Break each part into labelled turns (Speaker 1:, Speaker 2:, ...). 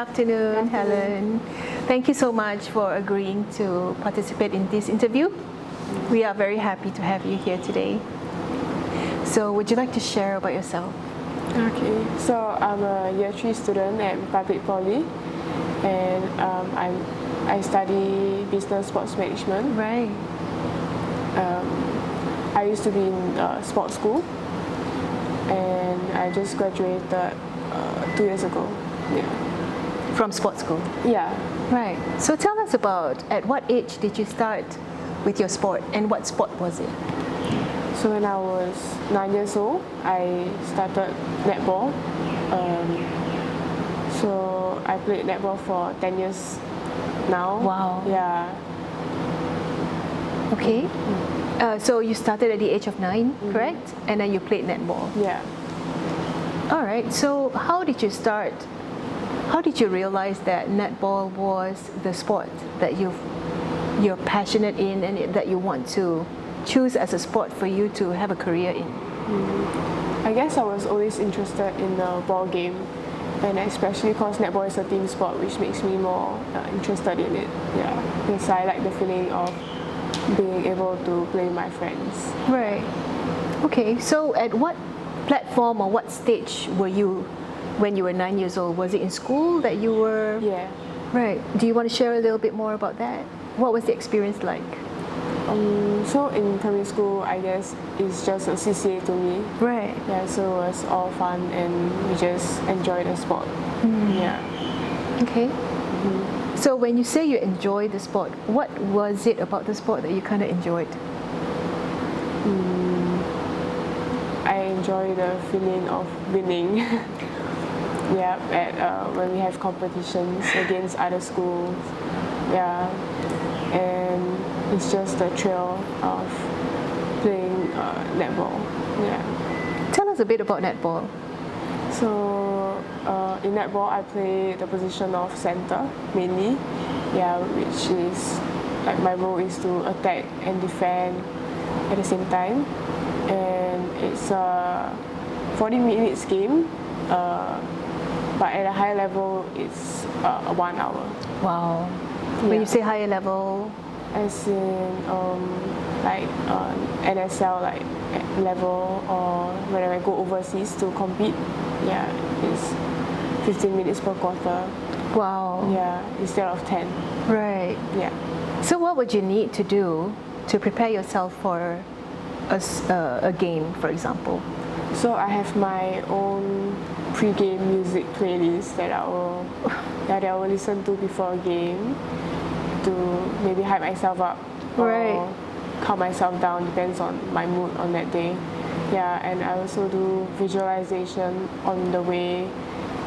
Speaker 1: afternoon, Helen. Thank you so much for agreeing to participate in this interview. We are very happy to have you here today. So, would you like to share about yourself?
Speaker 2: Okay, so I'm a year 3 student at Public Poly, and I study business sports management.
Speaker 1: Right.
Speaker 2: I used to be in sports school, and I just graduated 2 years ago. Yeah.
Speaker 1: From sports school?
Speaker 2: Yeah.
Speaker 1: Right. So tell us about at what age did you start with your sport, and what sport was it?
Speaker 2: So when I was 9 years old, I started netball. So I played netball for 10 years now.
Speaker 1: Wow.
Speaker 2: Yeah.
Speaker 1: Okay. So you started at the age of 9, correct? And then you played netball.
Speaker 2: Yeah.
Speaker 1: All right. So how did you start? How did you realize that netball was the sport that you're passionate in and that you want to choose as a sport for you to have a career in?
Speaker 2: I guess I was always interested in the ball game, and especially because netball is a team sport, which makes me more interested in it. Yeah, because I like the feeling of being able to play with my friends.
Speaker 1: Right. Okay. So at what platform or what stage were you when you were 9 years old? Was it in school that you were?
Speaker 2: Yeah.
Speaker 1: Right. Do you want to share a little bit more about that? What was the experience like?
Speaker 2: So in primary school, I guess it's just a CCA to me.
Speaker 1: Right.
Speaker 2: Yeah, so it was all fun and we just enjoyed the sport. Yeah.
Speaker 1: Okay. So when you say you enjoy the sport, what was it about the sport that you kind of enjoyed?
Speaker 2: I enjoy the feeling of winning. Yeah, when we have competitions against other schools. Yeah, and it's just the thrill of playing netball. Yeah.
Speaker 1: Tell us a bit about netball.
Speaker 2: So in netball, I play the position of center mainly. Yeah, which is like my role is to attack and defend at the same time, and it's a 40 minutes game. But at a high level, it's 1 hour.
Speaker 1: Wow.
Speaker 2: Yeah.
Speaker 1: When you say higher level,
Speaker 2: as in like NSL like level, or when I go overseas to compete, yeah, it's 15 minutes per quarter.
Speaker 1: wow.
Speaker 2: Yeah, instead of 10.
Speaker 1: Right.
Speaker 2: Yeah.
Speaker 1: So what would you need to do to prepare yourself for a game, for example?
Speaker 2: So I have my own pre-game music playlist that I will listen to before a game to maybe hype myself up or calm myself down, depends on my mood on that day. Yeah, and I also do visualization on the way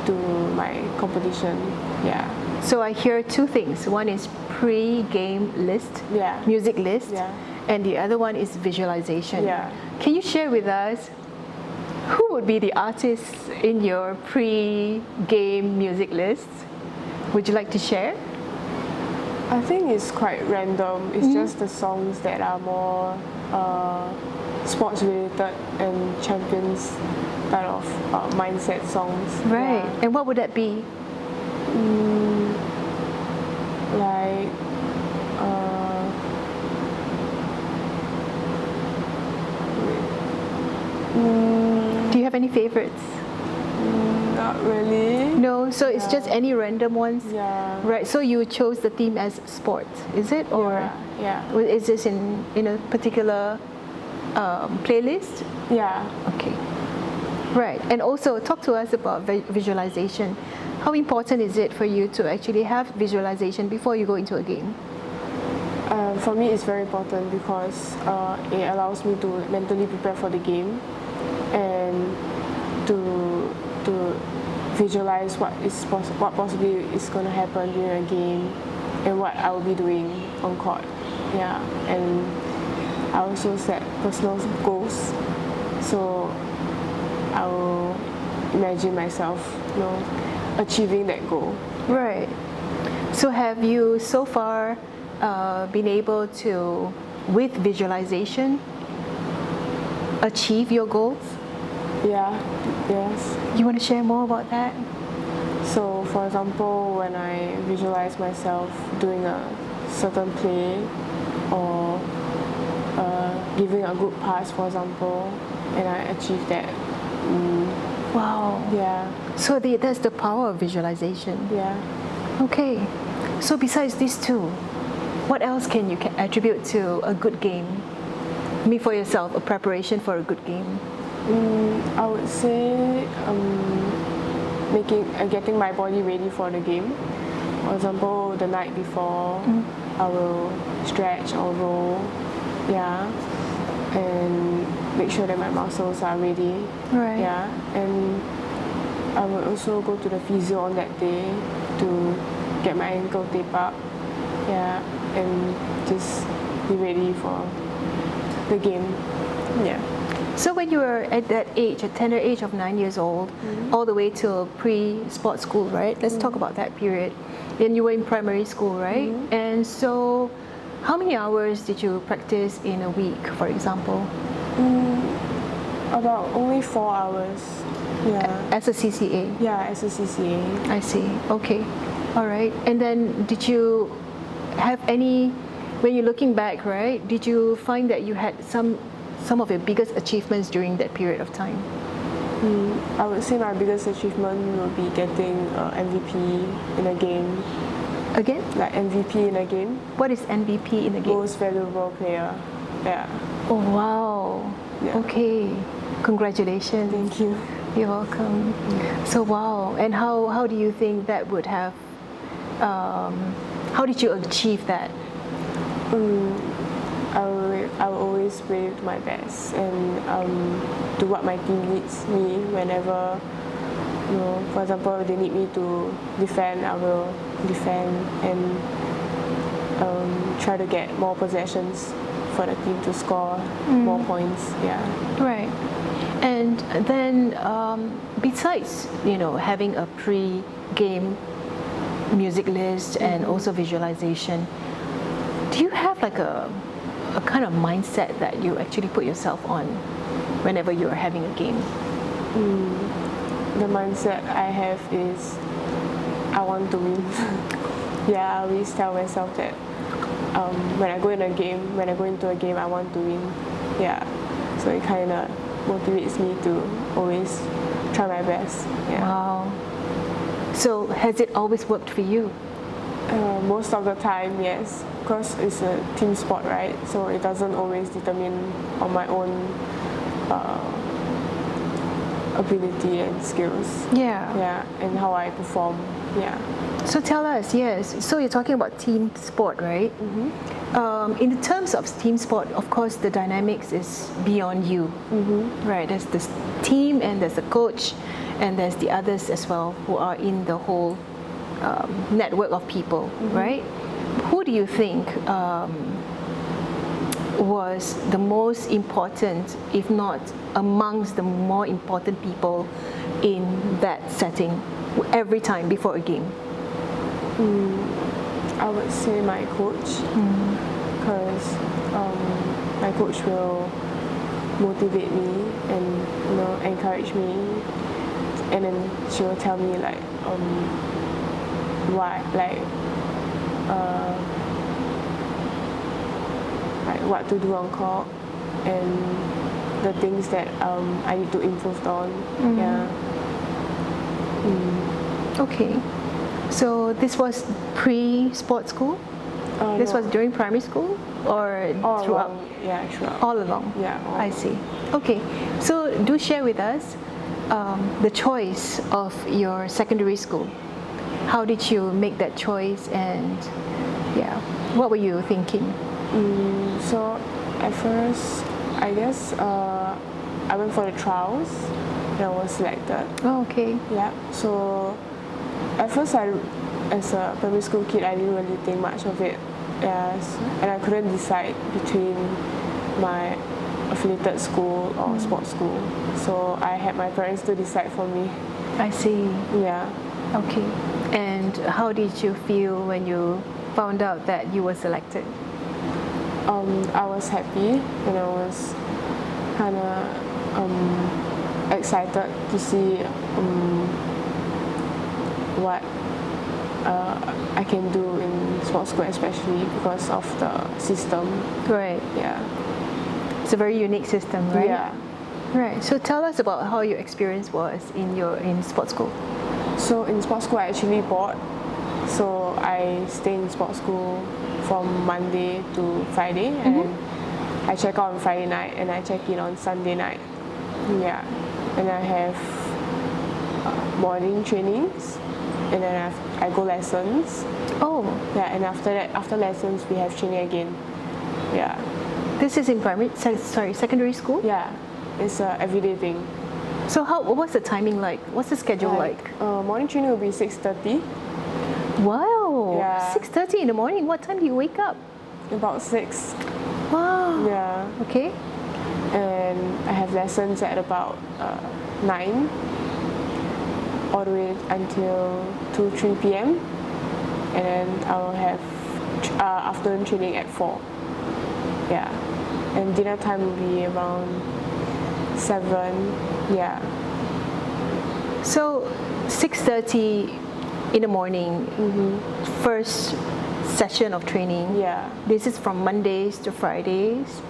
Speaker 2: to my competition. Yeah.
Speaker 1: So I hear two things. One is pre-game list,
Speaker 2: Yeah.
Speaker 1: music list,
Speaker 2: Yeah.
Speaker 1: and the other one is visualization.
Speaker 2: Yeah.
Speaker 1: Can you share with us who would be the artists in your pre-game music list? Would you like to share?
Speaker 2: I think it's quite random. It's just the songs that are more sports related and champions kind of mindset songs.
Speaker 1: Right.
Speaker 2: Yeah.
Speaker 1: And what would that be?
Speaker 2: Like
Speaker 1: Do you have any favorites?
Speaker 2: not really.
Speaker 1: No, so it's just any random ones?
Speaker 2: Yeah.
Speaker 1: Right, so you chose the theme as sports, is it? Or
Speaker 2: Yeah.
Speaker 1: is this in a particular playlist?
Speaker 2: Yeah.
Speaker 1: Okay. Right, and also talk to us about visualization. How important is it for you to actually have visualization before you go into a game?
Speaker 2: For me, it's very important because it allows me to mentally prepare for the game and to visualize what possibly is going to happen during a game and what I will be doing on court. Yeah, and I also set personal goals, so I will imagine myself, achieving that goal.
Speaker 1: Right. So have you so far been able to, with visualization, achieve your goals?
Speaker 2: Yeah. Yes.
Speaker 1: You want to share more about that?
Speaker 2: So, for example, when I visualize myself doing a certain play or giving a good pass, for example, and I achieve that.
Speaker 1: Wow.
Speaker 2: Yeah,
Speaker 1: So that's the power of visualization.
Speaker 2: yeah.
Speaker 1: Okay. So besides these two, what else can you attribute to a good game? Me for yourself, a preparation for a good game.
Speaker 2: I would say getting my body ready for the game. For example, the night before, I will stretch or roll, yeah, and make sure that my muscles are ready.
Speaker 1: Right.
Speaker 2: Yeah, and I will also go to the physio on that day to get my ankle tape up. Yeah, and just be ready for the game. Yeah.
Speaker 1: So when you were at that age, a tender age of 9 years old, all the way till pre-sports school, right? Let's talk about that period. And you were in primary school, right? And so how many hours did you practice in a week, for example?
Speaker 2: About only 4 hours. Yeah.
Speaker 1: As a CCA?
Speaker 2: Yeah, as a CCA.
Speaker 1: I see. Okay. All right. And then did you have any, when you're looking back, right, did you find that you had some of your biggest achievements during that period of time?
Speaker 2: I would say my biggest achievement will be getting MVP in a game.
Speaker 1: Again?
Speaker 2: Like MVP in a game.
Speaker 1: What is MVP in the game?
Speaker 2: Most valuable player. Yeah.
Speaker 1: Oh, wow.
Speaker 2: Yeah.
Speaker 1: Okay. Congratulations.
Speaker 2: Thank you.
Speaker 1: You're welcome. So, wow. And how do you think that would have, how did you achieve that?
Speaker 2: I will always play with my best and do what my team needs me whenever, for example, if they need me to defend, I will defend and try to get more possessions for the team to score more points. Yeah.
Speaker 1: Right. And then besides, having a pre-game music list and also visualization, do you have like a kind of mindset that you actually put yourself on whenever you're having a game?
Speaker 2: The mindset I have is I want to win. Yeah, I always tell myself that when I go into a game, I want to win. Yeah, so it kind of motivates me to always try my best. Yeah.
Speaker 1: Wow. So has it always worked for you?
Speaker 2: Most of the time, yes, because it's a team sport, right? So it doesn't always determine on my own ability and skills.
Speaker 1: Yeah.
Speaker 2: Yeah, and how I perform. Yeah.
Speaker 1: So tell us, yes. So you're talking about team sport, right? In the terms of team sport, of course, the dynamics is beyond you, right? There's this team, and there's the coach, and there's the others as well who are in the whole network of people, right? Who do you think was the most important, if not amongst the more important people in that setting every time before a game?
Speaker 2: I would say my coach, because my coach will motivate me and encourage me, and then she will tell me like what to do on court and the things that I need to improve on. Yeah.
Speaker 1: Okay. So this was pre-sport school? This
Speaker 2: No.
Speaker 1: was during primary school or
Speaker 2: All
Speaker 1: throughout?
Speaker 2: along. Yeah, throughout.
Speaker 1: All along?
Speaker 2: Yeah, all
Speaker 1: I see. Okay. So do share with us the choice of your secondary school. How did you make that choice, and what were you thinking?
Speaker 2: So at first, I guess I went for the trials and I was selected.
Speaker 1: Oh, okay.
Speaker 2: Yeah. So at first, as a primary school kid, I didn't really think much of it. Yes, and I couldn't decide between my affiliated school or sports school. So I had my parents to decide for me.
Speaker 1: I see.
Speaker 2: Yeah.
Speaker 1: Okay. And how did you feel when you found out that you were selected?
Speaker 2: I was happy and I was kind of excited to see what I can do in sports school, especially because of the system.
Speaker 1: Right.
Speaker 2: Yeah.
Speaker 1: It's a very unique system, right?
Speaker 2: Yeah.
Speaker 1: Right. So tell us about how your experience was in sports school.
Speaker 2: So in sports school, I actually board. So I stay in sports school from Monday to Friday, and I check out on Friday night and I check in on Sunday night. Yeah. And I have morning trainings, and then I go lessons.
Speaker 1: Oh.
Speaker 2: Yeah, and after that, after lessons, we have training again. Yeah.
Speaker 1: This is in secondary school?
Speaker 2: Yeah, it's a everyday thing.
Speaker 1: So what's the timing like? What's the schedule like?
Speaker 2: Morning training will be 6:30.
Speaker 1: Wow.
Speaker 2: Yeah.
Speaker 1: 6:30 in the morning. What time do you wake up?
Speaker 2: About 6.
Speaker 1: Wow.
Speaker 2: Yeah.
Speaker 1: Okay.
Speaker 2: And I have lessons at about 9, all the way until 2-3 p.m. And then I will have afternoon training at 4. Yeah. And dinner time will be around 7. Yeah.
Speaker 1: So 6:30 in the morning, first session of training.
Speaker 2: Yeah.
Speaker 1: This is from Mondays to Fridays.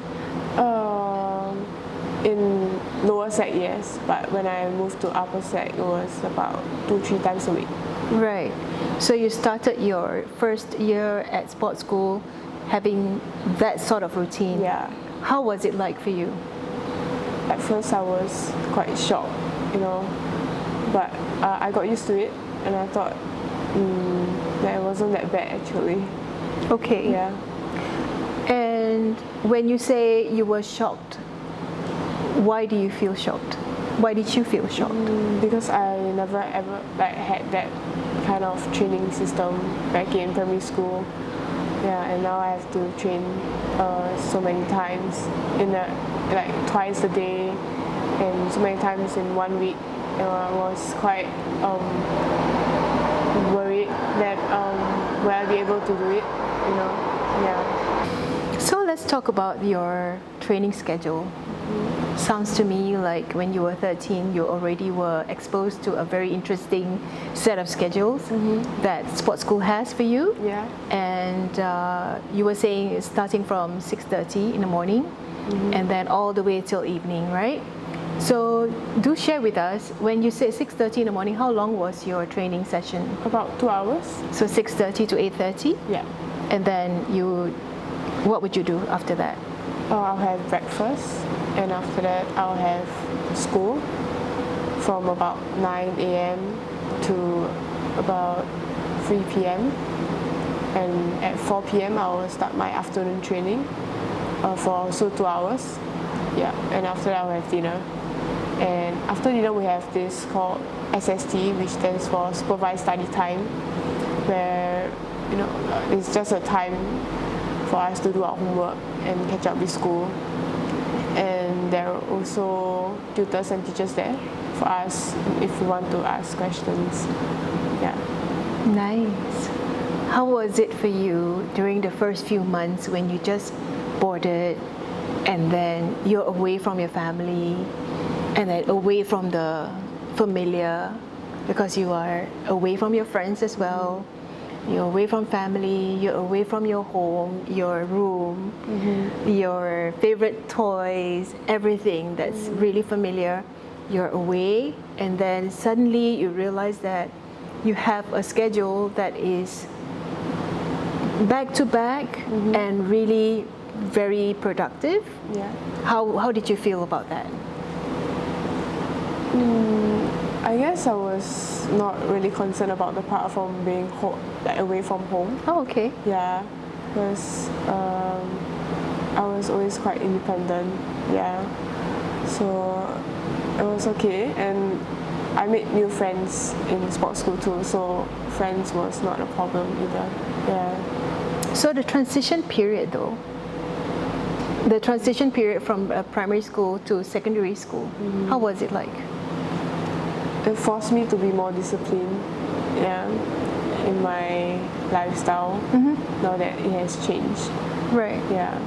Speaker 2: In lower sec, yes, but when I moved to upper sec, it was about 2-3 times a week.
Speaker 1: Right. So you started your first year at sports school having that sort of routine.
Speaker 2: Yeah.
Speaker 1: How was it like for you?
Speaker 2: At first, I was quite shocked, but I got used to it, and I thought that it wasn't that bad actually.
Speaker 1: Okay.
Speaker 2: Yeah.
Speaker 1: And when you say you were shocked, why do you feel shocked? Why did you feel shocked?
Speaker 2: Because I never ever had that kind of training system back in primary school. Yeah, and now I have to train so many times twice a day, and so many times in 1 week. I was quite worried that will I be able to do it? Yeah.
Speaker 1: So let's talk about your training schedule. Sounds to me like when you were 13, you already were exposed to a very interesting set of schedules that sports school has for you.
Speaker 2: Yeah.
Speaker 1: And you were saying it's starting from 6:30 in the morning and then all the way till evening, right? So do share with us, when you say 6:30 in the morning, how long was your training session?
Speaker 2: About 2 hours.
Speaker 1: So 6:30 to 8:30?
Speaker 2: Yeah.
Speaker 1: And then what would you do after that?
Speaker 2: I'll have breakfast, and after that I'll have school from about 9 a.m. to about 3 p.m. And at 4 p.m. I will start my afternoon training for also 2 hours. Yeah, and after that I'll have dinner. And after dinner we have this called SST, which stands for Supervised Study Time, where it's just a time for us to do our homework and catch up with school. And there are also tutors and teachers there for us if we want to ask questions. Yeah.
Speaker 1: Nice. How was it for you during the first few months when you just boarded and then you're away from your family and then away from the familiar, because you are away from your friends as well? You're away from family, you're away from your home, your room, your favorite toys, everything that's really familiar. You're away, and then suddenly you realize that you have a schedule that is back to back and really very productive.
Speaker 2: Yeah.
Speaker 1: How did you feel about that?
Speaker 2: I guess I was not really concerned about the part from being away from home.
Speaker 1: Oh, okay.
Speaker 2: Yeah, because I was always quite independent. Yeah, so it was okay, and I made new friends in sports school too. So friends was not a problem either. Yeah.
Speaker 1: So the transition period though, the transition period from primary school to secondary school, how was it like?
Speaker 2: It forced me to be more disciplined, yeah, in my lifestyle. Now that it has changed.
Speaker 1: Right.
Speaker 2: Yeah.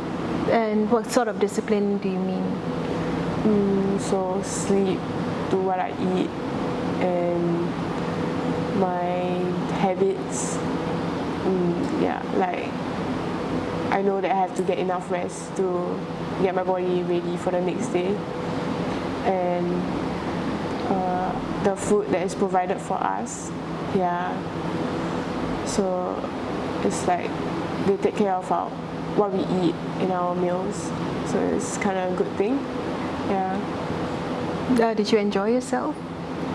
Speaker 1: And what sort of discipline do you mean?
Speaker 2: So sleep, do what I eat, and my habits. Yeah, like I know that I have to get enough rest to get my body ready for the next day, and the food that is provided for us. Yeah, so it's like they take care of what we eat in our meals, so it's kind of a good thing. Yeah.
Speaker 1: Did you enjoy yourself?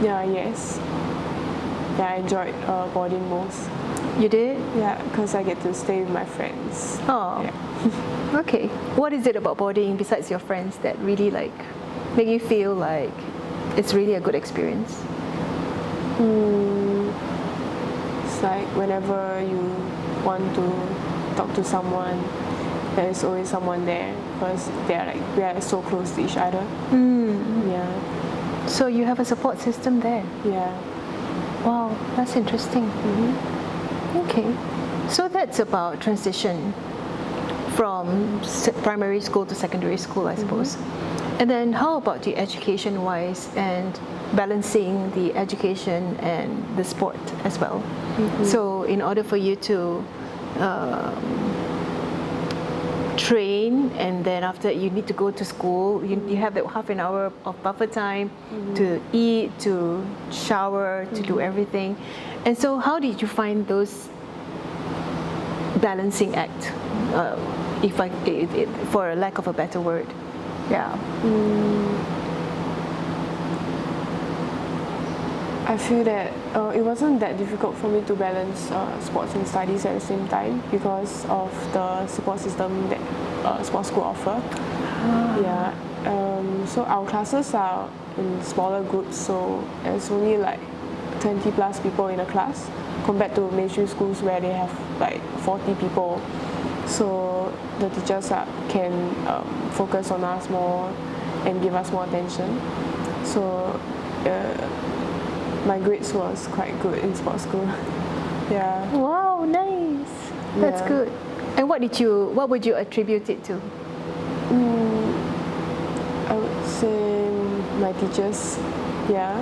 Speaker 2: Yeah, yes. Yeah, I enjoyed boarding most.
Speaker 1: You did?
Speaker 2: Yeah, because I get to stay with my friends.
Speaker 1: Oh,
Speaker 2: Yeah.
Speaker 1: okay. What is it about boarding besides your friends that really like make you feel like it's really a good experience?
Speaker 2: It's like whenever you want to talk to someone, there is always someone there because we are so close to each other. Yeah.
Speaker 1: So you have a support system there.
Speaker 2: Yeah.
Speaker 1: Wow, that's interesting. Okay, so that's about transition from primary school to secondary school, I suppose. And then how about the education-wise and balancing the education and the sport as well? So in order for you to train, and then after you need to go to school, you have that half an hour of buffer time to eat, to shower, to do everything. And so how did you find those balancing act, for a lack of a better word? Yeah.
Speaker 2: I feel that it wasn't that difficult for me to balance sports and studies at the same time because of the support system that sports school offer. Yeah. So our classes are in smaller groups, so there's only like 20 plus people in a class compared to mainstream schools where they have like 40 people. So the teachers can focus on us more and give us more attention. So my grades was quite good in sports school. Yeah.
Speaker 1: Wow, nice. That's good. And what would you attribute it to?
Speaker 2: I would say my teachers. Yeah.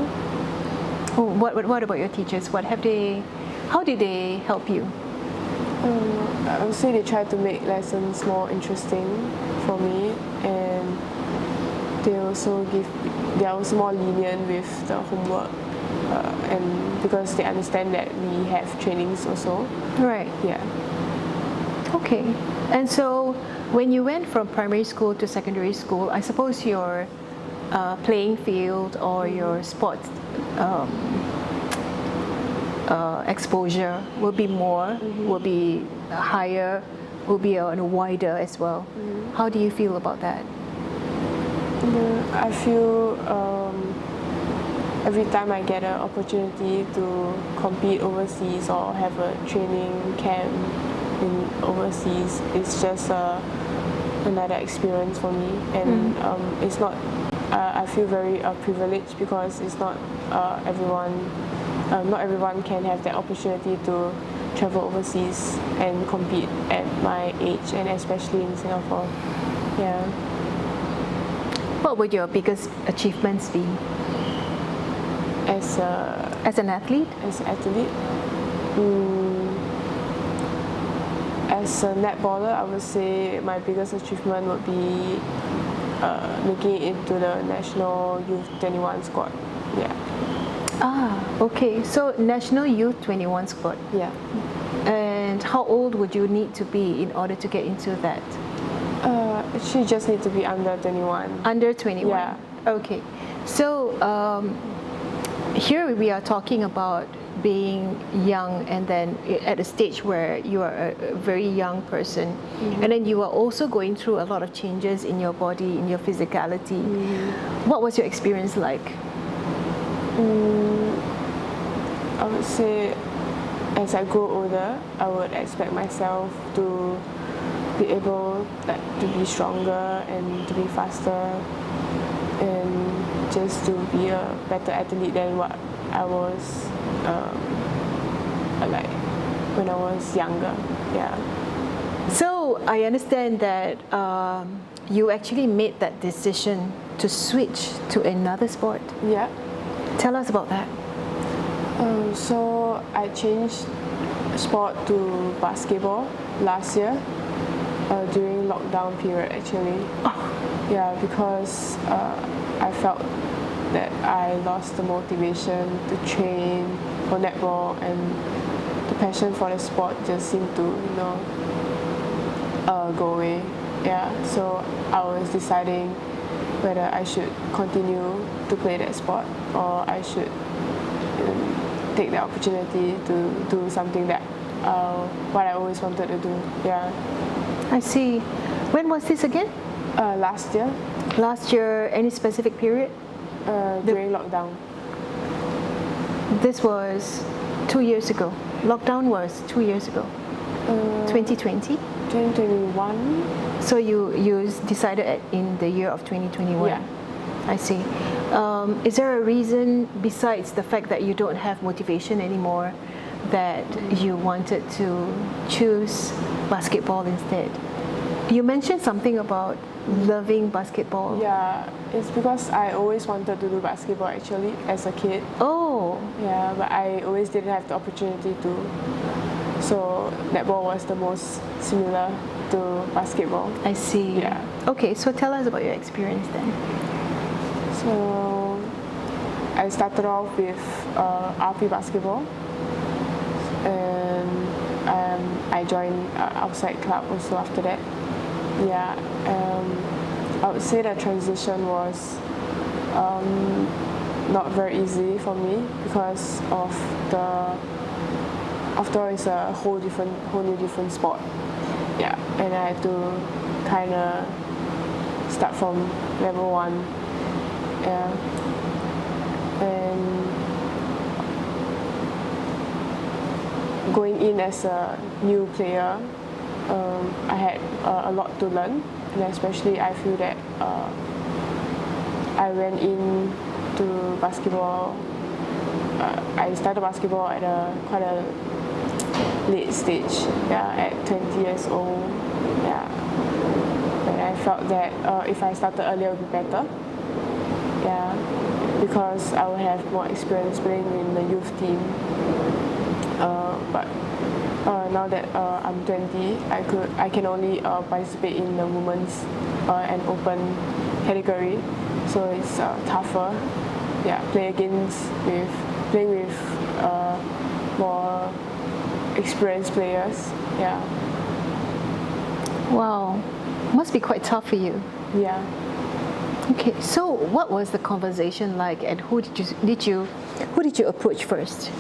Speaker 1: Oh, what about your teachers? How did they help you?
Speaker 2: I would say they try to make lessons more interesting for me, and they are also more lenient with the homework, and because they understand that we have trainings also.
Speaker 1: Right.
Speaker 2: Yeah.
Speaker 1: Okay. And so when you went from primary school to secondary school, I suppose your playing field or your sports exposure will be more, will be higher, will be wider as well. How do you feel about that?
Speaker 2: I feel every time I get an opportunity to compete overseas or have a training camp in overseas, it's just another experience for me, and it's not. I feel very privileged because it's not everyone. Not everyone can have that opportunity to travel overseas and compete at my age, and especially in Singapore. Yeah.
Speaker 1: What would your biggest achievements be
Speaker 2: As
Speaker 1: an athlete?
Speaker 2: As an athlete, as a netballer, I would say my biggest achievement would be making it into the national youth 21 squad. Yeah.
Speaker 1: Okay. So National Youth 21 squad.
Speaker 2: Yeah.
Speaker 1: And how old would you need to be in order to get into that?
Speaker 2: She just need to be under 21.
Speaker 1: Under 21?
Speaker 2: Yeah.
Speaker 1: Okay. So here we are talking about being young, and then at a stage where you are a very young person, and then you are also going through a lot of changes in your body, in your physicality. What was your experience like?
Speaker 2: I would say as I grow older, I would expect myself to be able to be stronger and to be faster and just to be a better athlete than what I was when I was younger. Yeah.
Speaker 1: So I understand that you actually made that decision to switch to another sport.
Speaker 2: Yeah.
Speaker 1: Tell us about that.
Speaker 2: So I changed sport to basketball last year during lockdown period actually. Yeah, because I felt that I lost the motivation to train for netball, and the passion for the sport just seemed to go away. Yeah, so I was deciding whether I should continue to play that sport or I should take the opportunity to do something that what I always wanted to do. Yeah.
Speaker 1: I see. When was this again?
Speaker 2: Last year.
Speaker 1: Last year, any specific period?
Speaker 2: During lockdown.
Speaker 1: This was 2 years ago. Lockdown was 2 years ago. 2020?
Speaker 2: 2021.
Speaker 1: So you decided in the year of 2021?
Speaker 2: Yeah.
Speaker 1: I see. Is there a reason besides the fact that you don't have motivation anymore that you wanted to choose basketball instead? You mentioned something about loving basketball.
Speaker 2: Yeah, it's because I always wanted to do basketball actually as a kid.
Speaker 1: Oh.
Speaker 2: Yeah, but I always didn't have the opportunity to. So netball was the most similar to basketball.
Speaker 1: I see.
Speaker 2: Yeah.
Speaker 1: Okay, so tell us about your experience then.
Speaker 2: So I started off with RP basketball, and I joined outside club also after that. Yeah, I would say the transition was not very easy for me because of after all it's a whole new different sport. Yeah, and I had to kind of start from level 1. Yeah, and going in as a new player, I had a lot to learn, and especially I feel that I went into basketball. I started basketball at quite a late stage, yeah, at 20 years old. Yeah, and I felt that if I started earlier, it would be better. Yeah, because I would have more experience playing in the youth team. But now that I'm 20, I can only participate in the women's and open category, so it's tougher. Yeah, playing with more experienced players. Yeah.
Speaker 1: Wow, must be quite tough for you.
Speaker 2: Yeah.
Speaker 1: Okay, so what was the conversation like, and who did you approach first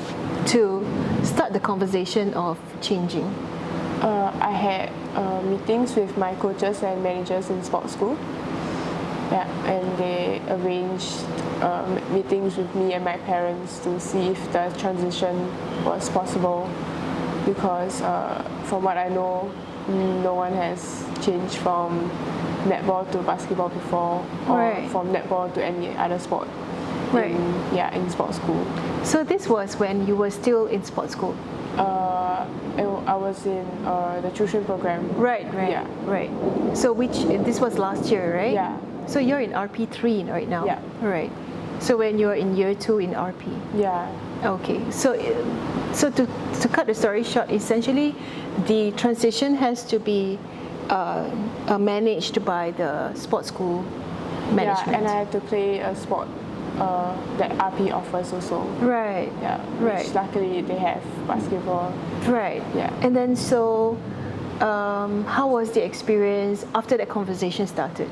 Speaker 1: to start the conversation of changing?
Speaker 2: I had meetings with my coaches and managers in sports school. Yeah, and they arranged meetings with me and my parents to see if the transition was possible. Because from what I know, no one has changed from netball to basketball before, or
Speaker 1: right.
Speaker 2: from netball to any other sport.
Speaker 1: Right.
Speaker 2: In sports school.
Speaker 1: So this was when you were still in sports school?
Speaker 2: I was in the tuition program.
Speaker 1: Right.
Speaker 2: Yeah.
Speaker 1: Right. So this was last year, right?
Speaker 2: Yeah.
Speaker 1: So you're in RP3 right now?
Speaker 2: Yeah.
Speaker 1: Right. So when you're in year 2 in RP?
Speaker 2: Yeah.
Speaker 1: Okay. So to cut the story short, essentially the transition has to be managed by the sports school management.
Speaker 2: Yeah, and I had to play a sport that RP offers also.
Speaker 1: Right.
Speaker 2: Yeah.
Speaker 1: Right.
Speaker 2: Which luckily they have basketball.
Speaker 1: Right.
Speaker 2: Yeah.
Speaker 1: And then so how was the experience after that conversation started?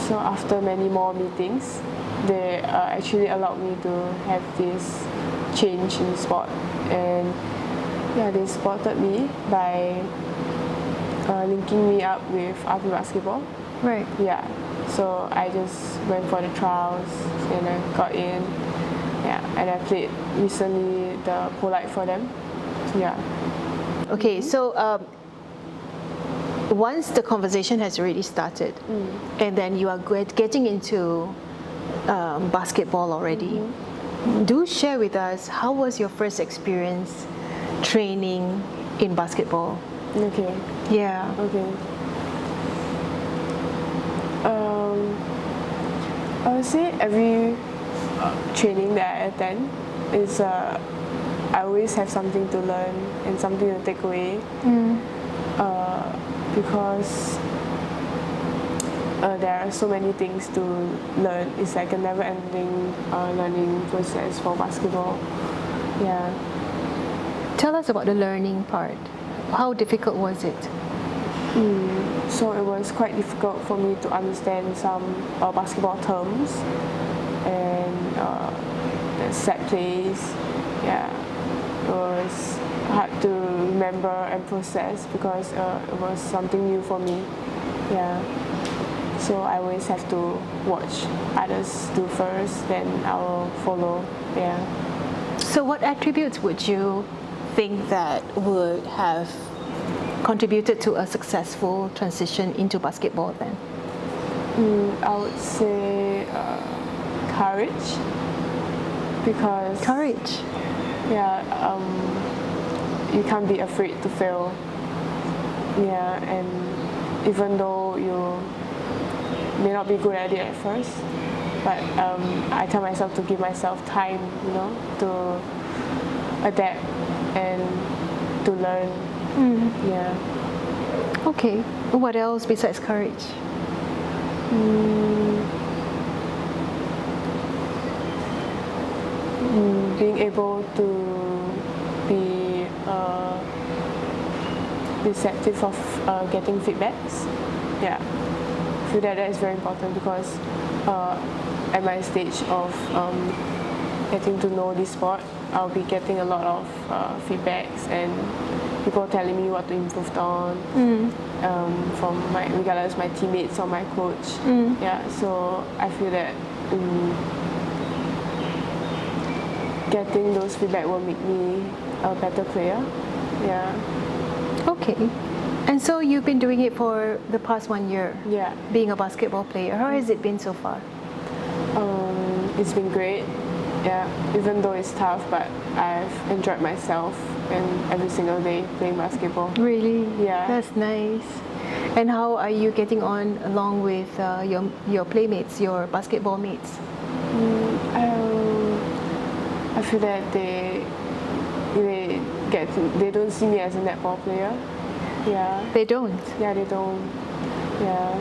Speaker 2: So after many more meetings, they actually allowed me to have this change in sport, and yeah, they supported me by linking me up with RP basketball.
Speaker 1: Right.
Speaker 2: Yeah, so I just went for the trials and I got in. Yeah, and I played recently the Polite for them. Yeah.
Speaker 1: Okay, so once the conversation has already started, and then you are getting into basketball already, do share with us how was your first experience training in basketball?
Speaker 2: Okay.
Speaker 1: Yeah.
Speaker 2: Okay. I would say every training that I attend is I always have something to learn and something to take away because there are so many things to learn. It's like a never-ending learning process for basketball. Yeah.
Speaker 1: Tell us about the learning part. How difficult was it?
Speaker 2: So it was quite difficult for me to understand some basketball terms and the set plays. Yeah, it was hard to remember and process because it was something new for me. Yeah, so I always have to watch others do first, then I will follow. Yeah.
Speaker 1: So what attributes would you think that would have contributed to a successful transition into basketball then?
Speaker 2: I would say courage, because
Speaker 1: Courage.
Speaker 2: yeah, you can't be afraid to fail. Yeah, and even though you may not be good at it at first, but I tell myself to give myself time, to adapt and to learn. Yeah.
Speaker 1: Okay. What else besides courage?
Speaker 2: Being able to be receptive of getting feedbacks. Yeah, I feel that is very important because at my stage of getting to know this sport, I'll be getting a lot of feedbacks and people telling me what to improve on from regardless my teammates or my coach. Yeah, so I feel that getting those feedback will make me a better player. Yeah.
Speaker 1: Okay. And so you've been doing it for the past 1 year,
Speaker 2: Yeah.
Speaker 1: being a basketball player. How has it been so far?
Speaker 2: It's been great. Yeah, even though it's tough, but I've enjoyed myself and every single day playing basketball.
Speaker 1: Really?
Speaker 2: Yeah.
Speaker 1: That's nice. And how are you getting on along with your playmates, your basketball mates?
Speaker 2: I feel that they don't see me as a netball player. Yeah.
Speaker 1: They don't.
Speaker 2: Yeah, they don't. Yeah.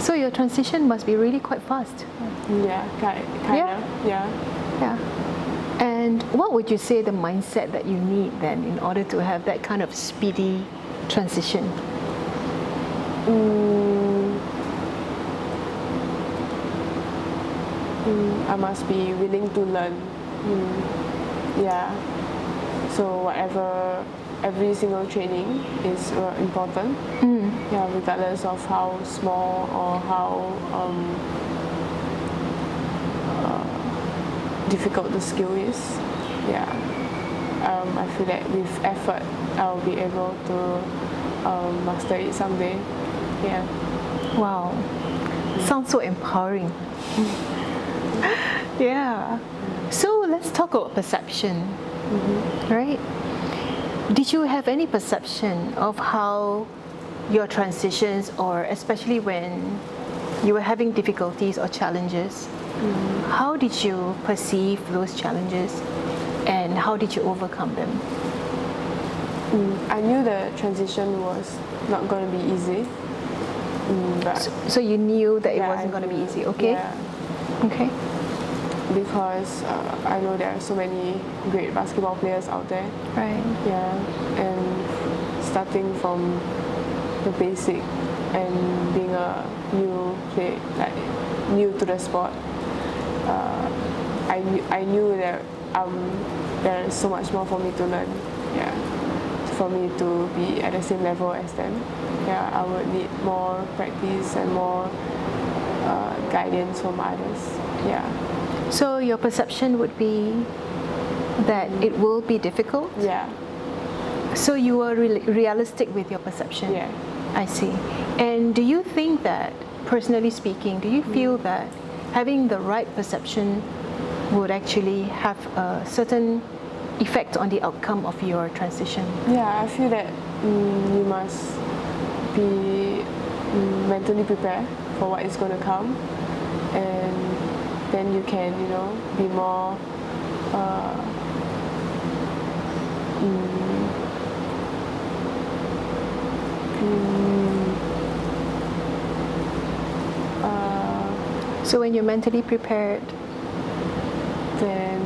Speaker 1: So your transition must be really quite fast.
Speaker 2: Yeah, kind of. Yeah.
Speaker 1: Yeah. And what would you say the mindset that you need then in order to have that kind of speedy transition?
Speaker 2: I must be willing to learn. Yeah. So every single training is important. Yeah, regardless of how small or how difficult the skill is. Yeah. I feel that with effort, I'll be able to master it someday. Yeah.
Speaker 1: Wow. Sounds so empowering. Yeah. So let's talk about perception. Right? Did you have any perception of how your transitions, or especially when you were having difficulties or challenges, how did you perceive those challenges and how did you overcome them?
Speaker 2: I knew the transition was not going to be easy. But
Speaker 1: So you knew that it
Speaker 2: yeah,
Speaker 1: wasn't
Speaker 2: I
Speaker 1: going to be
Speaker 2: knew.
Speaker 1: easy, okay?
Speaker 2: Yeah,
Speaker 1: Okay.
Speaker 2: because I know there are so many great basketball players out there.
Speaker 1: Right.
Speaker 2: Yeah, and starting from the basic and being a new to the sport, I knew that there is so much more for me to learn. Yeah, for me to be at the same level as them. Yeah, I would need more practice and more guidance from others. Yeah.
Speaker 1: So your perception would be that it will be difficult?
Speaker 2: Yeah.
Speaker 1: So you were realistic with your perception?
Speaker 2: Yeah.
Speaker 1: I see. And do you think that, personally speaking, do you feel that having the right perception would actually have a certain effect on the outcome of your transition?
Speaker 2: Yeah, I feel that you must be mentally prepared for what is going to come, and then you can, be more
Speaker 1: So when you're mentally prepared,
Speaker 2: then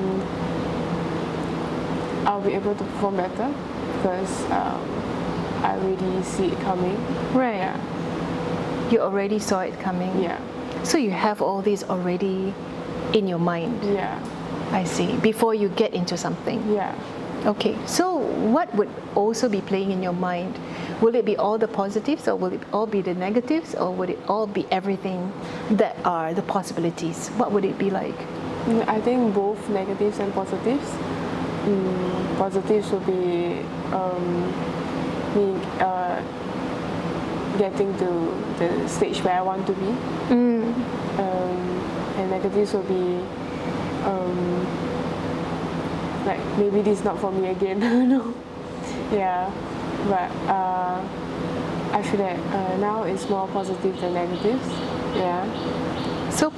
Speaker 2: I'll be able to perform better because I already see it coming.
Speaker 1: right?
Speaker 2: Yeah.
Speaker 1: You already saw it coming.
Speaker 2: Yeah.
Speaker 1: So you have all these already in your mind.
Speaker 2: Yeah.
Speaker 1: I see. Before you get into something.
Speaker 2: Yeah.
Speaker 1: Okay. So what would also be playing in your mind? Will it be all the positives, or will it all be the negatives, or would it all be everything that are the possibilities? What would it be like?
Speaker 2: I think both negatives and positives. Positives will be me getting to the stage where I want to be. And negatives will be like maybe this is not for me again. No. Yeah. But I feel that now it's more positive than negatives. Yeah.
Speaker 1: So,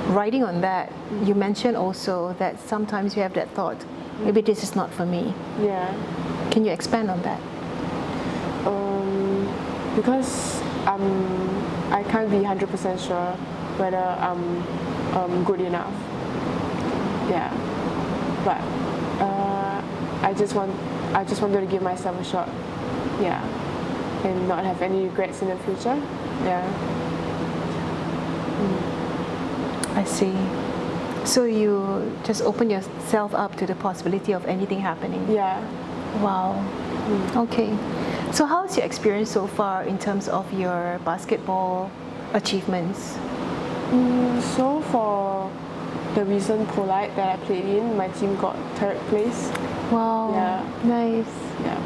Speaker 1: riding on that, you mentioned also that sometimes you have that thought, maybe this is not for me.
Speaker 2: Yeah.
Speaker 1: Can you expand on that?
Speaker 2: Because I can't be 100% sure whether I'm good enough. Yeah. But I just wanted to give myself a shot. Yeah. And not have any regrets in the future. Yeah.
Speaker 1: I see. So you just open yourself up to the possibility of anything happening.
Speaker 2: Yeah.
Speaker 1: Wow. Okay. So how's your experience so far in terms of your basketball achievements?
Speaker 2: So for the recent Polite that I played in, my team got 3rd place.
Speaker 1: Wow.
Speaker 2: Yeah.
Speaker 1: Nice.
Speaker 2: Yeah.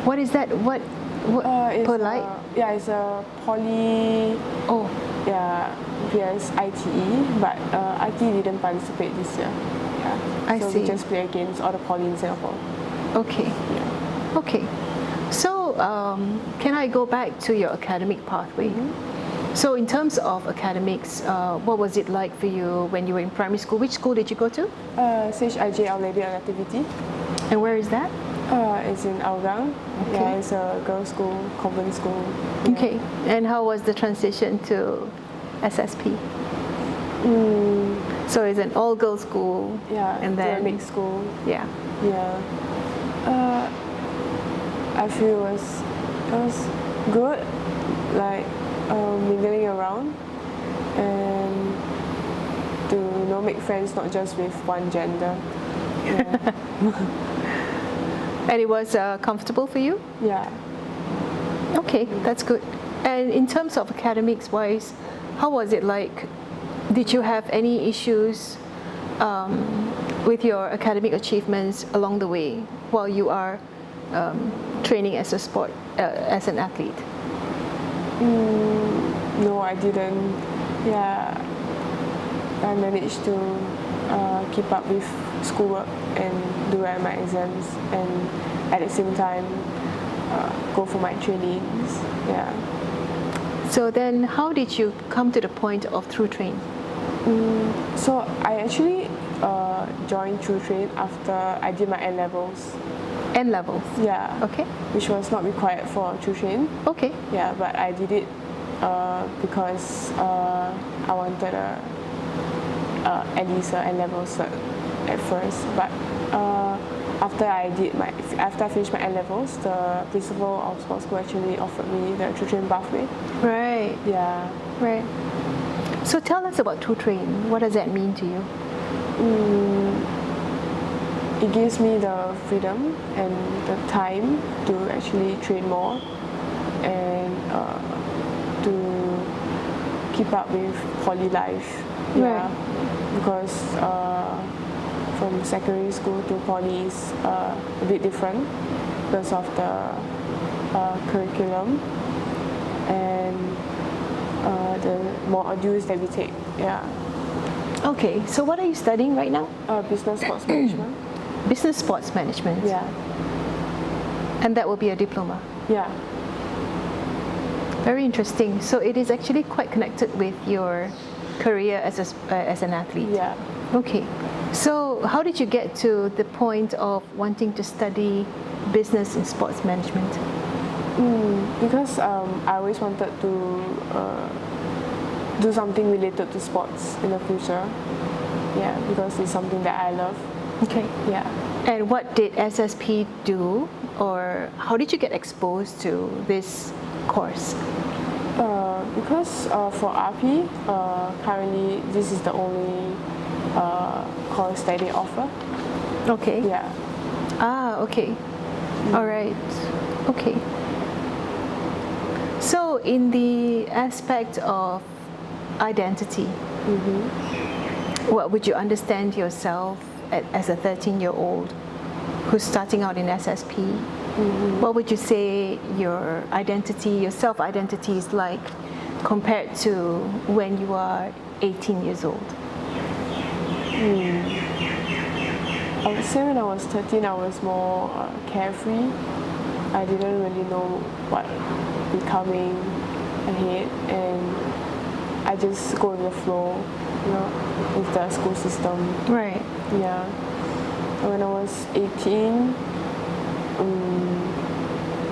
Speaker 1: What is that? What
Speaker 2: It's
Speaker 1: Polite?
Speaker 2: It's a poly.
Speaker 1: Oh.
Speaker 2: Yeah, PS ITE, but ITE didn't participate this year. Yeah.
Speaker 1: I
Speaker 2: so
Speaker 1: see.
Speaker 2: we just play against all the poly in Singapore.
Speaker 1: Okay.
Speaker 2: Yeah.
Speaker 1: Okay. So can I go back to your academic pathway? So in terms of academics, what was it like for you when you were in primary school? Which school did you go to?
Speaker 2: CHIJ Our Lady of Nativity.
Speaker 1: And where is that?
Speaker 2: It's in Hougang.
Speaker 1: Okay.
Speaker 2: Yeah, it's a girls' school, convent school. Yeah.
Speaker 1: Okay. And how was the transition to SSP? So it's an all-girls school.
Speaker 2: Yeah,
Speaker 1: And
Speaker 2: to a
Speaker 1: then
Speaker 2: mixed school.
Speaker 1: yeah.
Speaker 2: Yeah. I feel it was good, like mingling around and to make friends not just with one gender. Yeah.
Speaker 1: And it was comfortable for you?
Speaker 2: Yeah.
Speaker 1: Okay, that's good. And in terms of academics wise, how was it like? Did you have any issues with your academic achievements along the way while you are training as as an athlete?
Speaker 2: No, I didn't. Yeah, I managed to keep up with schoolwork and do well my exams, and at the same time go for my trainings. Yeah.
Speaker 1: So then, how did you come to the point of True Train?
Speaker 2: So I actually joined True Train after I did my N levels.
Speaker 1: N levels.
Speaker 2: Yeah.
Speaker 1: Okay.
Speaker 2: Which was not required for True Train.
Speaker 1: Okay.
Speaker 2: Yeah, but I did it because I wanted at least an N level cert at first. But after I finished my N levels, the principal of sports school actually offered me the True Train pathway.
Speaker 1: Right.
Speaker 2: Yeah.
Speaker 1: Right. So tell us about True Train. What does that mean to you?
Speaker 2: It gives me the freedom and the time to actually train more and to keep up with poly life. Yeah.
Speaker 1: Right.
Speaker 2: Because from secondary school to poly is a bit different because of the curriculum and the modules that we take. Yeah.
Speaker 1: Okay. So what are you studying right now?
Speaker 2: Business sports management.
Speaker 1: Business sports management.
Speaker 2: Yeah.
Speaker 1: And that will be a diploma.
Speaker 2: Yeah.
Speaker 1: Very interesting. So it is actually quite connected with your career as an athlete.
Speaker 2: Yeah.
Speaker 1: Okay. So how did you get to the point of wanting to study business in sports management?
Speaker 2: Because I always wanted to do something related to sports in the future. Yeah, because it's something that I love.
Speaker 1: Okay.
Speaker 2: Yeah.
Speaker 1: And what did SSP do, or how did you get exposed to this course?
Speaker 2: Because for RP, currently this is the only course that they offer.
Speaker 1: Okay.
Speaker 2: Yeah.
Speaker 1: Ah, okay. All right. Okay. So in the aspect of identity, what would you understand yourself as a 13-year-old who's starting out in SSP? What would you say your identity, your self-identity is like compared to when you are 18 years old?
Speaker 2: I would say when I was 13, I was more carefree. I didn't really know what would be coming ahead, and I just go with the flow, with the school system.
Speaker 1: Right.
Speaker 2: Yeah. And when I was 18,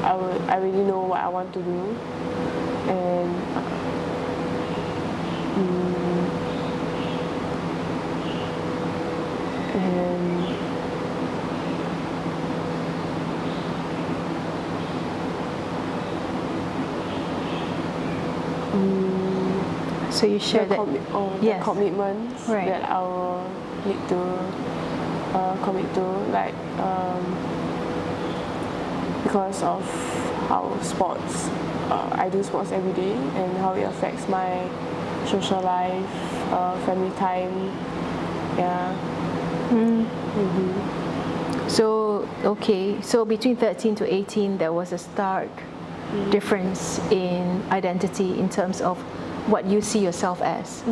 Speaker 2: I really know what I want to do, and
Speaker 1: So you share that.
Speaker 2: the commitments
Speaker 1: Right.
Speaker 2: that I will need to commit to, like because of how sports, I do sports every day, and how it affects my social life, family time. Yeah.
Speaker 1: So, okay, so between 13 to 18, there was a stark difference in identity in terms of what you see yourself as.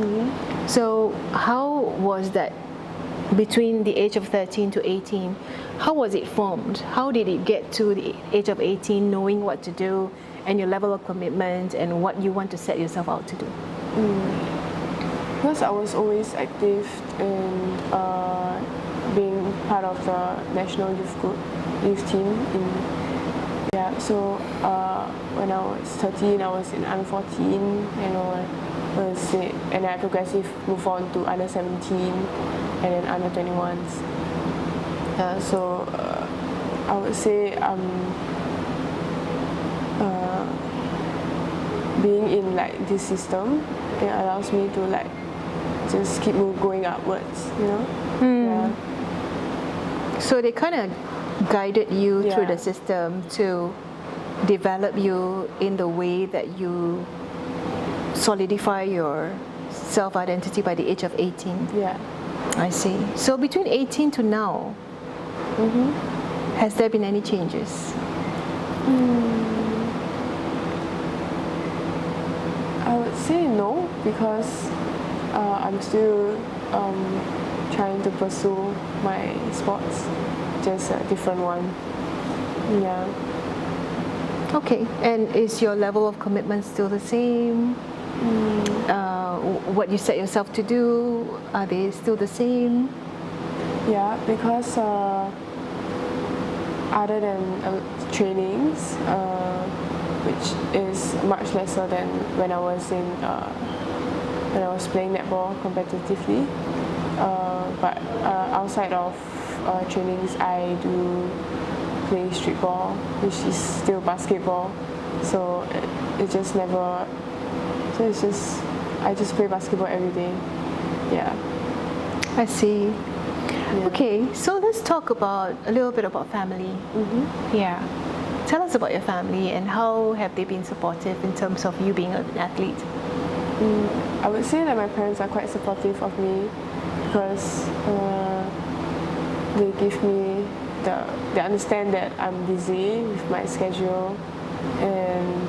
Speaker 1: So how was that between the age of 13 to 18? How was it formed? How did it get to the age of 18, knowing what to do and your level of commitment and what you want to set yourself out to do?
Speaker 2: Because I was always active in being part of the national youth team. So when I was 13, I was in under 14, and I progressively moved on to under 17 and then under 21s. So I would say being in like this system, it allows me to like just keep going upwards, Yeah.
Speaker 1: So they kind of guided you through the system to develop you in the way that you solidify your self-identity by the age of 18.
Speaker 2: Yeah.
Speaker 1: I see. So between 18 to now, has there been any changes?
Speaker 2: I would say no, because I'm still trying to pursue my sports, just a different one. Yeah.
Speaker 1: Okay, and is your level of commitment still the same? What you set yourself to do, are they still the same?
Speaker 2: Yeah, because other than trainings, which is much lesser than when I was playing netball competitively, but outside of trainings, I do play streetball, which is still basketball. So it just never. So I just play basketball every day. Yeah.
Speaker 1: I see.
Speaker 2: Yeah.
Speaker 1: Okay, so let's talk a little bit about family. Yeah. Tell us about your family and how have they been supportive in terms of you being an athlete?
Speaker 2: I would say that my parents are quite supportive of me, because they give me they understand that I'm busy with my schedule, and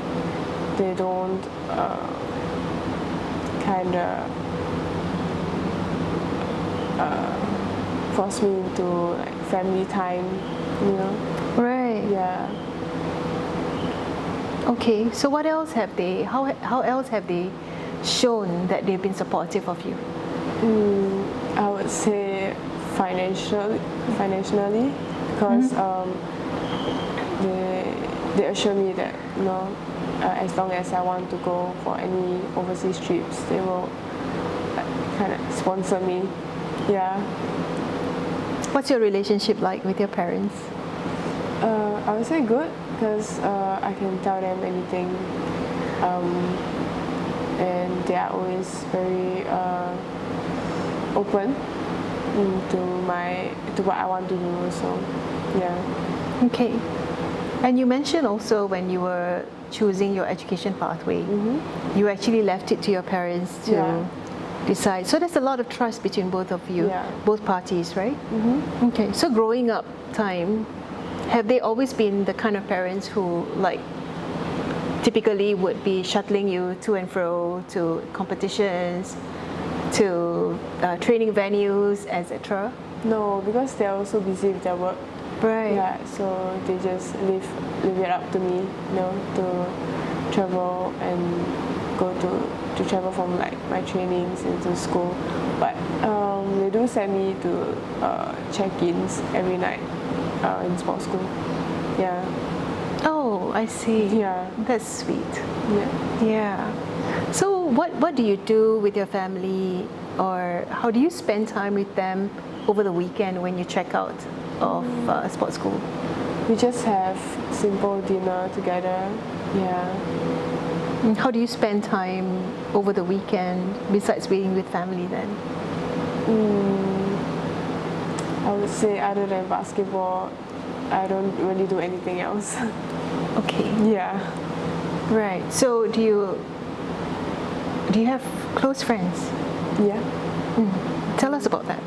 Speaker 2: they don't kind of force me into like family time,
Speaker 1: Right.
Speaker 2: Yeah.
Speaker 1: Okay, so what else have they, how else have they shown that they've been supportive of you?
Speaker 2: I would say financially, because they assure me that as long as I want to go for any overseas trips, they will kind of sponsor me. Yeah.
Speaker 1: What's your relationship like with your parents?
Speaker 2: I would say good, because I can tell them anything, and they are always very open to what I want to do. So, yeah.
Speaker 1: Okay. And you mentioned also when you were choosing your education pathway, you actually left it to your parents to decide. So there's a lot of trust between both of you, both parties, right? Okay. So growing up time, have they always been the kind of parents who typically would be shuttling you to and fro to competitions, to training venues, etc.?
Speaker 2: No, because they're also busy with their work.
Speaker 1: Right.
Speaker 2: Yeah, so they just leave it up to me, to travel and go to travel from my trainings into school. But they do send me to check-ins every night in sports school. Yeah.
Speaker 1: Oh, I see.
Speaker 2: Yeah.
Speaker 1: That's sweet.
Speaker 2: Yeah.
Speaker 1: Yeah. So what do you do with your family, or how do you spend time with them over the weekend when you check out of sports school?
Speaker 2: We just have simple dinner together. Yeah.
Speaker 1: And how do you spend time over the weekend besides being with family then?
Speaker 2: I would say other than basketball, I don't really do anything else.
Speaker 1: Okay.
Speaker 2: Yeah.
Speaker 1: Right. So do you have close friends?
Speaker 2: Yeah.
Speaker 1: Tell us about that.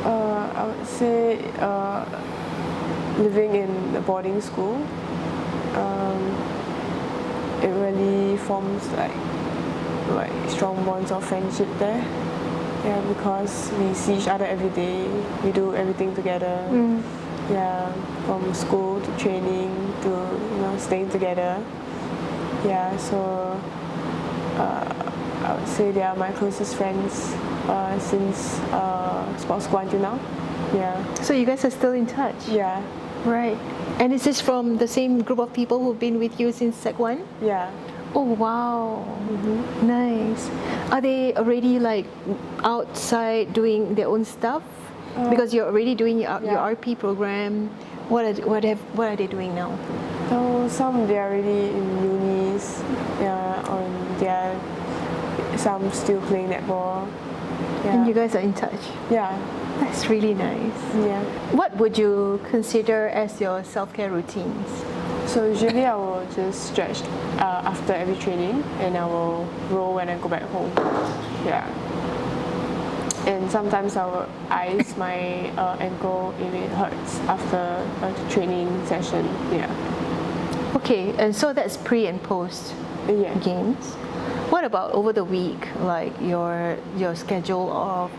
Speaker 2: I would say living in a boarding school, it really forms like strong bonds of friendship there. Yeah, because we see each other every day. We do everything together. Yeah, from school to training to staying together. Yeah, so I would say they are my closest friends since sports school until now. Yeah.
Speaker 1: So you guys are still in touch?
Speaker 2: Yeah.
Speaker 1: Right. And is this from the same group of people who've been with you since Sec 1?
Speaker 2: Yeah.
Speaker 1: Oh, wow. Nice. Are they already outside doing their own stuff? Because you're already doing your RP program. What are they doing now?
Speaker 2: So some they are already in unis. Yeah, or some still playing netball. Yeah.
Speaker 1: And you guys are in touch?
Speaker 2: Yeah.
Speaker 1: That's really nice.
Speaker 2: Yeah.
Speaker 1: What would you consider as your self-care routines?
Speaker 2: So usually I will just stretch after every training, and I will roll when I go back home. Yeah. And sometimes I will ice my ankle if it hurts after a training session. Yeah.
Speaker 1: Okay, and so that's pre and post games. What about over the week, like your schedule of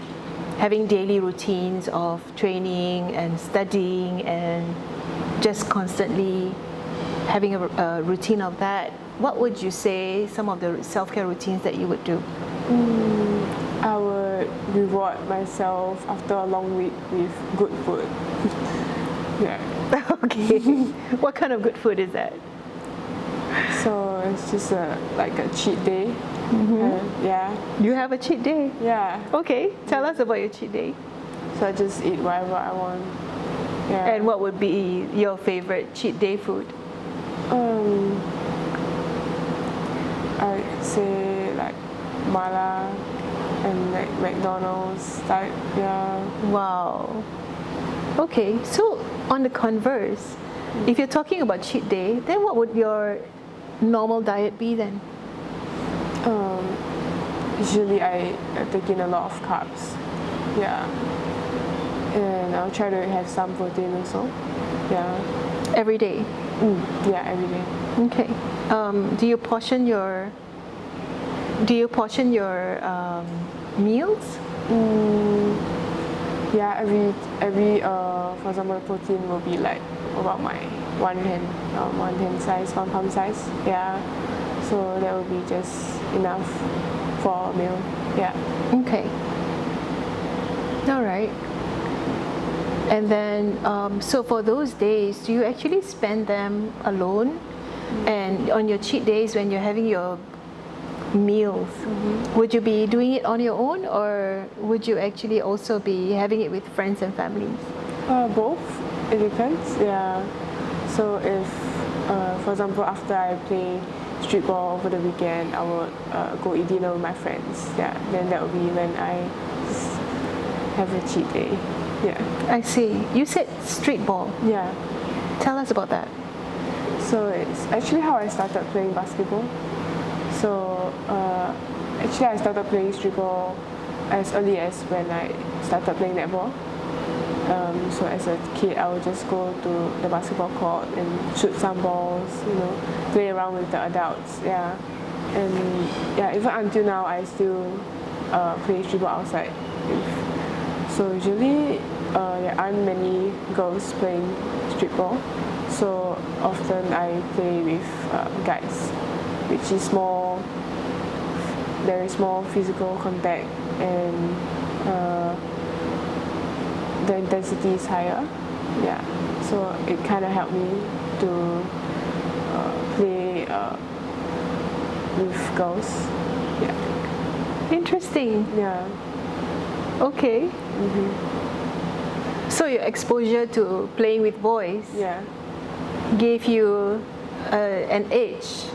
Speaker 1: having daily routines of training and studying and just constantly having a routine of that? What would you say some of the self-care routines that you would do?
Speaker 2: I would reward myself after a long week with good food. Yeah.
Speaker 1: Okay. What kind of good food is that?
Speaker 2: So it's just like a cheat day. Yeah.
Speaker 1: You have a cheat day?
Speaker 2: Yeah.
Speaker 1: Okay. Tell us about your cheat day.
Speaker 2: So I just eat whatever I want. Yeah.
Speaker 1: And what would be your favorite cheat day food?
Speaker 2: I'd say like mala and like McDonald's type. Yeah.
Speaker 1: Wow. Okay. So on the converse, if you're talking about cheat day, then what would your normal diet be then?
Speaker 2: Usually I take in a lot of carbs. Yeah. And I'll try to have some protein also. Yeah.
Speaker 1: Every day?
Speaker 2: Yeah, every day.
Speaker 1: Okay. Do you portion your meals?
Speaker 2: Yeah, every for example, protein will be like about my one hand size, one palm size. Yeah. So that will be just enough for a meal. Yeah.
Speaker 1: Okay. All right. And then, so for those days, do you actually spend them alone? And on your cheat days when you're having your meals, would you be doing it on your own, or would you actually also be having it with friends and families?
Speaker 2: Both. It depends. Yeah. So if, for example, after I play street ball over the weekend, I would go eat dinner with my friends. Yeah. Then that would be when I just have a cheat day. Yeah.
Speaker 1: I see. You said street ball.
Speaker 2: Yeah.
Speaker 1: Tell us about that.
Speaker 2: So it's actually how I started playing basketball. So actually I started playing street ball as early as when I started playing netball. So as a kid, I would just go to the basketball court and shoot some balls, play around with the adults. Yeah. And yeah, even until now, I still play street ball outside. So usually there aren't many girls playing street ball. So often I play with guys, which is more, there is more physical contact and the intensity is higher. Yeah, so it kind of helped me to play with girls. Yeah.
Speaker 1: Interesting.
Speaker 2: Yeah.
Speaker 1: Okay. So your exposure to playing with boys
Speaker 2: Yeah.
Speaker 1: gave you an edge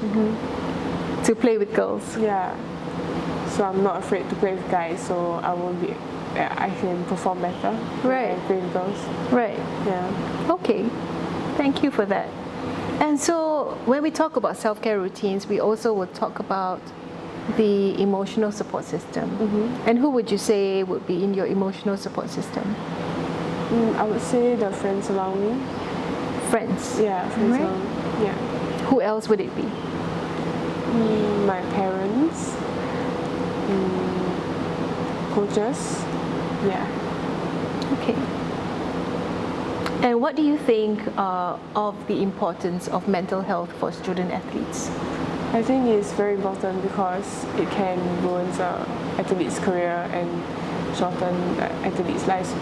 Speaker 1: to play with girls.
Speaker 2: Yeah. So I'm not afraid to play with guys, so I won't be. I can perform better.
Speaker 1: Right.
Speaker 2: When I play with girls.
Speaker 1: Right.
Speaker 2: Yeah.
Speaker 1: Okay. Thank you for that. And so when we talk about self-care routines, we also will talk about the emotional support system. And who would you say would be in your emotional support system?
Speaker 2: I would say the friends around me.
Speaker 1: Friends.
Speaker 2: Yeah, friends
Speaker 1: Right.
Speaker 2: around me. Yeah.
Speaker 1: Who else would it be?
Speaker 2: My parents. Coaches. Yeah.
Speaker 1: Okay. And what do you think of the importance of mental health for student athletes?
Speaker 2: I think it's very important because it can ruin the athlete's career and shorten the athlete's lives,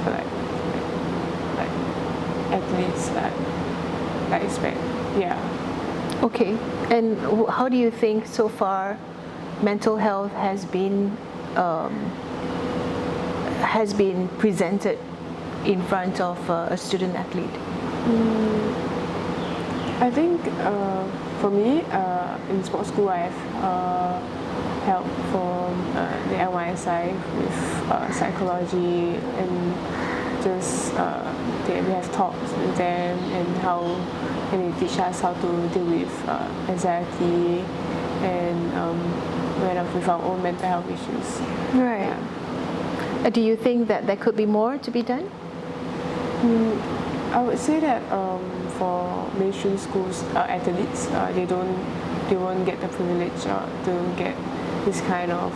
Speaker 2: like athletes' lifespan. Yeah.
Speaker 1: Okay. And how do you think so far mental health has been presented in front of a student athlete?
Speaker 2: I think for me, in sports school, I have help from the NYSI with psychology and just we have talks with them and they teach us how to deal with anxiety and with our own mental health issues.
Speaker 1: Right.
Speaker 2: Yeah.
Speaker 1: Do you think that there could be more to be done?
Speaker 2: I would say that for mainstream schools, athletes they won't get the privilege to get this kind of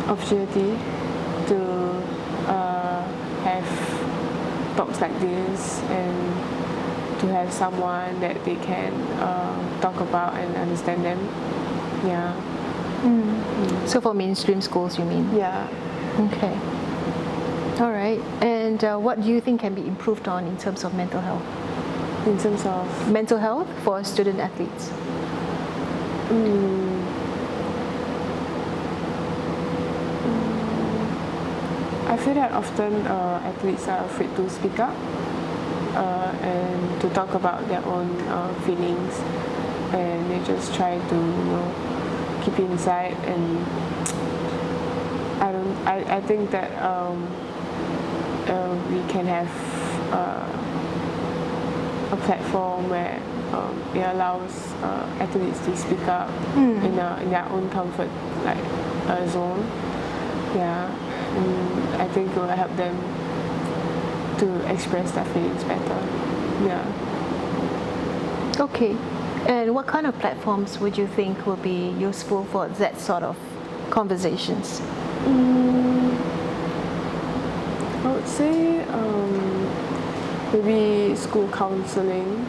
Speaker 2: opportunity to have talks like this and to have someone that they can talk about and understand them. Yeah.
Speaker 1: So for mainstream schools, you mean?
Speaker 2: Yeah.
Speaker 1: Okay. All right. And what do you think can be improved on in terms of mental health?
Speaker 2: In terms of
Speaker 1: Mental health for student athletes?
Speaker 2: I feel that often athletes are afraid to speak up and to talk about their own feelings, and they just try to keep it inside. And I think that we can have a platform where it allows athletes to speak up in their own comfort zone. Yeah, and I think it will help them to express their feelings better. Yeah.
Speaker 1: Okay. And what kind of platforms would you think will be useful for that sort of conversations?
Speaker 2: I would say maybe school counseling,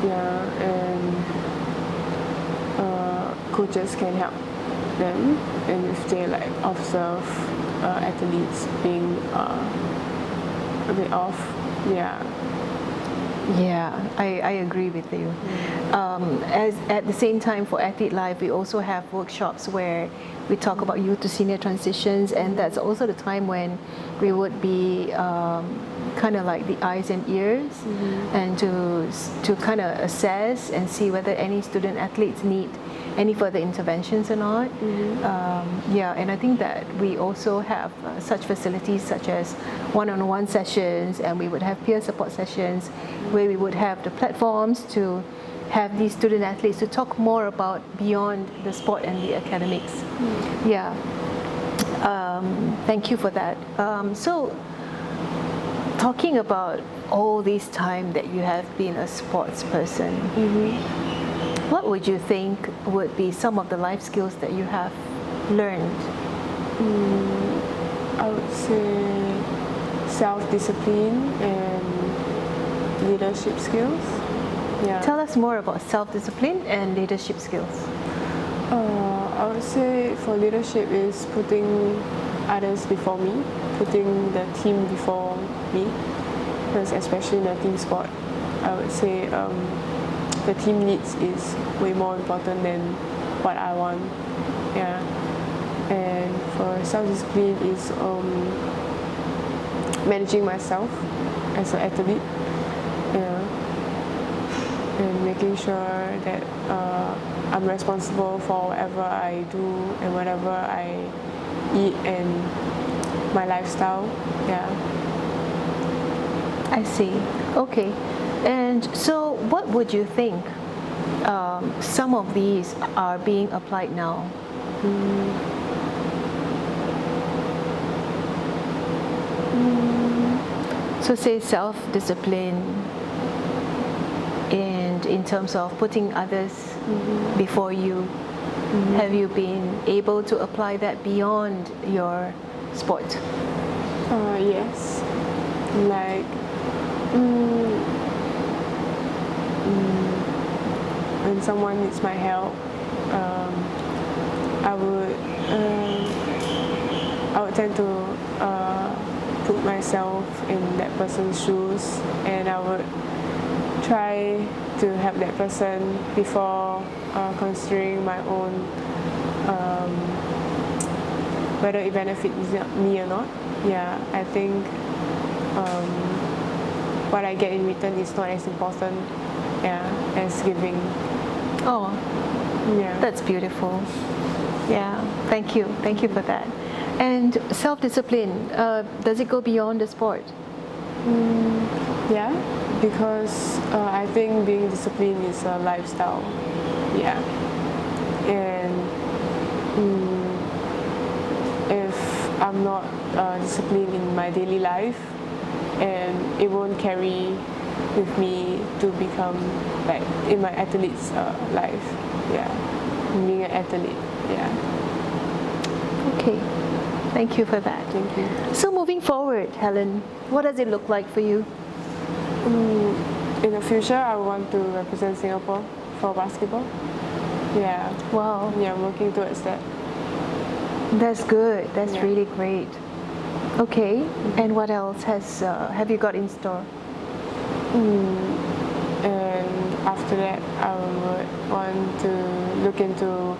Speaker 2: yeah, and coaches can help them, and if they like observe athletes being a bit off, yeah.
Speaker 1: Yeah, I agree with you. As at the same time, for Athlete Life, we also have workshops where we talk about youth to senior transitions, and that's also the time when we would be kind of like the eyes and ears, and to kind of assess and see whether any student athletes need any further interventions or not. Yeah, and I think that we also have such facilities such as one-on-one sessions, and we would have peer support sessions where we would have the platforms to have these student athletes to talk more about beyond the sport and the academics. Yeah, thank you for that. So talking about all this time that you have been a sports person, what would you think would be some of the life skills that you have learned?
Speaker 2: I would say self-discipline and leadership skills. Yeah.
Speaker 1: Tell us more about self-discipline and leadership skills.
Speaker 2: I would say for leadership is putting others before me, putting the team before me, because especially in a team sport, I would say the team needs is way more important than what I want. Yeah. And for self-discipline is managing myself as an athlete. Yeah. And making sure that I'm responsible for whatever I do and whatever I eat and my lifestyle. Yeah.
Speaker 1: I see. Okay. And so what would you think some of these are being applied now? So say self-discipline, and in terms of putting others before you, have you been able to apply that beyond your sport?
Speaker 2: Yes. Like when someone needs my help, I would tend to put myself in that person's shoes, and I would try to help that person before considering my own whether it benefits me or not. Yeah, I think what I get in return is not as important, yeah, as giving.
Speaker 1: Oh,
Speaker 2: Yeah.
Speaker 1: that's beautiful. Yeah, thank you for that. And self-discipline, does it go beyond the sport?
Speaker 2: Yeah, because I think being disciplined is a lifestyle. Yeah. And if I'm not disciplined in my daily life, and it won't carry with me to become like in my athlete's life. Yeah, being an athlete. Yeah.
Speaker 1: Okay, thank you for that.
Speaker 2: Thank you.
Speaker 1: So moving forward, Helen, what does it look like for you?
Speaker 2: In the future, I want to represent Singapore for basketball. Yeah.
Speaker 1: Wow,
Speaker 2: Yeah, I'm working towards that.
Speaker 1: that's good. That's
Speaker 2: Yeah.
Speaker 1: really great. Okay, and what else have you got in store?
Speaker 2: And after that, I would want to look into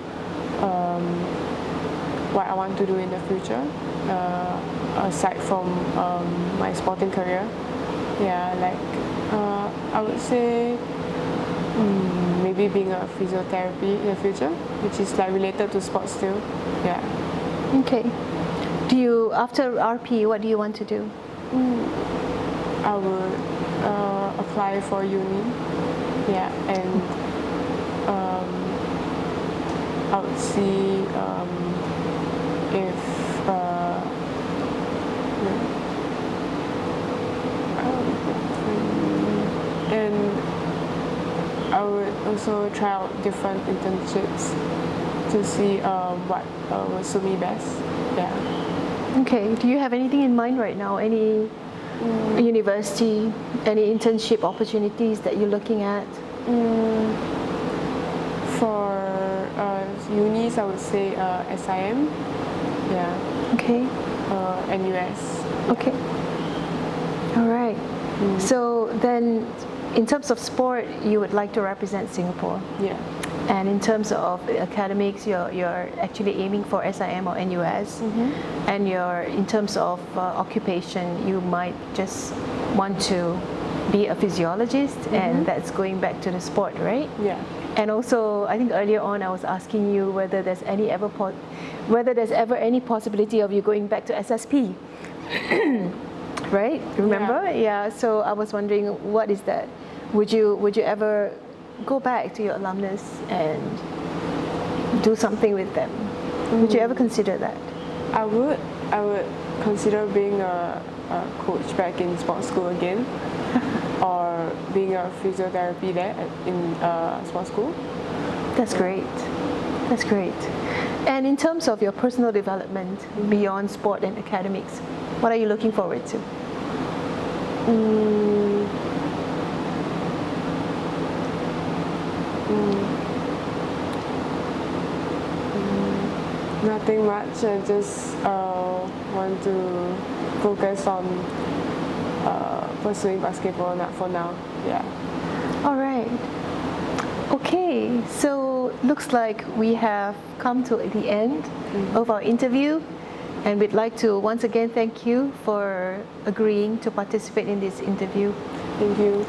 Speaker 2: what I want to do in the future, aside from my sporting career. Yeah, like I would say maybe being a physiotherapy in the future, which is like related to sports still. Yeah.
Speaker 1: Okay. After RP, what do you want to do?
Speaker 2: I would apply for uni. Yeah, and I would see if and I would also try out different internships to see what will suit me best. Yeah.
Speaker 1: Okay. Do you have anything in mind right now? Any university? Any internship opportunities that you're looking at?
Speaker 2: For unis, I would say SIM. Yeah.
Speaker 1: Okay.
Speaker 2: NUS.
Speaker 1: Okay. All right. So then, in terms of sport, you would like to represent Singapore.
Speaker 2: Yeah.
Speaker 1: And in terms of academics, you're actually aiming for SIM or NUS. And in terms of occupation, you might just want to be a physiologist, and that's going back to the sport, right?
Speaker 2: Yeah.
Speaker 1: And also, I think earlier on I was asking you whether there's ever any possibility of you going back to SSP, right? Remember? Yeah. So I was wondering, what is that? Would you ever go back to your alumnus and do something with them? Would you ever consider that?
Speaker 2: I would consider being a coach back in sports school again, or being a physiotherapy there in sports school.
Speaker 1: That's great. That's great. And in terms of your personal development beyond sport and academics, what are you looking forward to?
Speaker 2: Nothing much. I just want to focus on pursuing basketball for now. Yeah.
Speaker 1: All right. Okay, so looks like we have come to the end of our interview, and we'd like to once again thank you for agreeing to participate in this interview.
Speaker 2: Thank you.